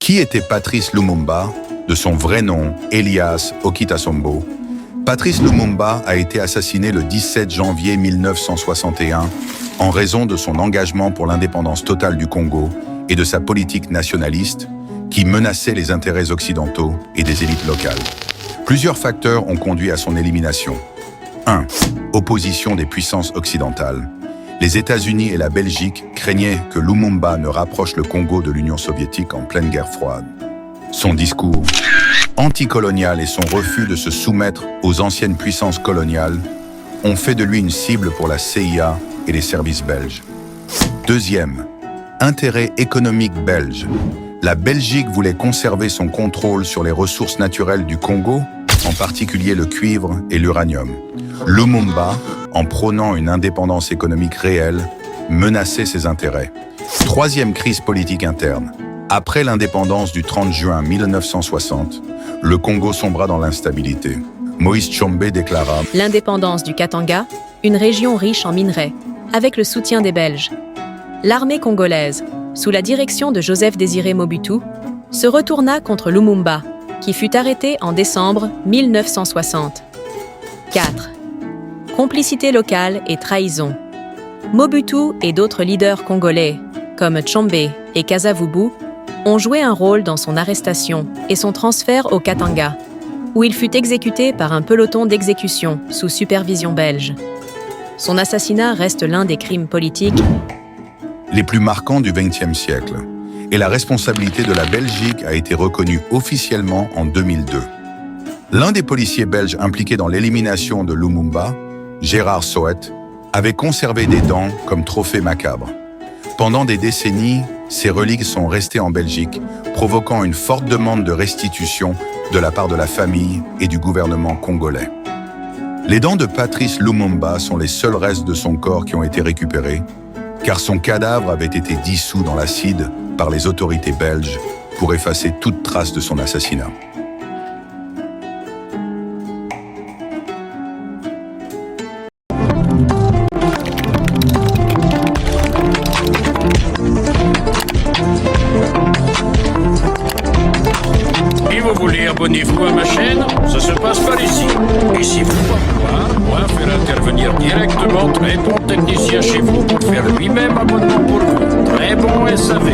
Qui était Patrice Lumumba, de son vrai nom Elias Okitasombo? Patrice Lumumba a été assassiné le 17 janvier 1961 en raison de son engagement pour l'indépendance totale du Congo et de sa politique nationaliste qui menaçait les intérêts occidentaux et des élites locales. Plusieurs facteurs ont conduit à son élimination. 1. Opposition des puissances occidentales. Les États-Unis et la Belgique craignaient que Lumumba ne rapproche le Congo de l'Union soviétique en pleine guerre froide. Son discours anticolonial et son refus de se soumettre aux anciennes puissances coloniales ont fait de lui une cible pour la CIA et les services belges. Deuxième, intérêt économique belge. La Belgique voulait conserver son contrôle sur les ressources naturelles du Congo, en particulier le cuivre et l'uranium. Lumumba, en prônant une indépendance économique réelle, menaçait ses intérêts. Troisième crise politique interne. Après l'indépendance du 30 juin 1960, le Congo sombra dans l'instabilité. Moïse Tshombe déclara « L'indépendance du Katanga, une région riche en minerais, avec le soutien des Belges. L'armée congolaise, sous la direction de Joseph Désiré Mobutu, se retourna contre Lumumba, qui fut arrêté en décembre 1960. 4. Complicité locale et trahison. Mobutu et d'autres leaders congolais, comme Tshombe et Kasavubu, ont joué un rôle dans son arrestation et son transfert au Katanga, où il fut exécuté par un peloton d'exécution sous supervision belge. Son assassinat reste l'un des crimes politiques les plus marquants du XXe siècle, et la responsabilité de la Belgique a été reconnue officiellement en 2002. L'un des policiers belges impliqués dans l'élimination de Lumumba, Gérard Soet, avait conservé des dents comme trophée macabre. Pendant des décennies, ces reliques sont restées en Belgique, provoquant une forte demande de restitution de la part de la famille et du gouvernement congolais. Les dents de Patrice Lumumba sont les seuls restes de son corps qui ont été récupérés, car son cadavre avait été dissous dans l'acide par les autorités belges pour effacer toute trace de son assassinat. Si vous voulez, abonnez-vous à ma chaîne, ça se passe par ici. Et si vous voulez faire intervenir directement très bon technicien chez vous pour faire lui-même abonnement pour vous. Très bon SAV.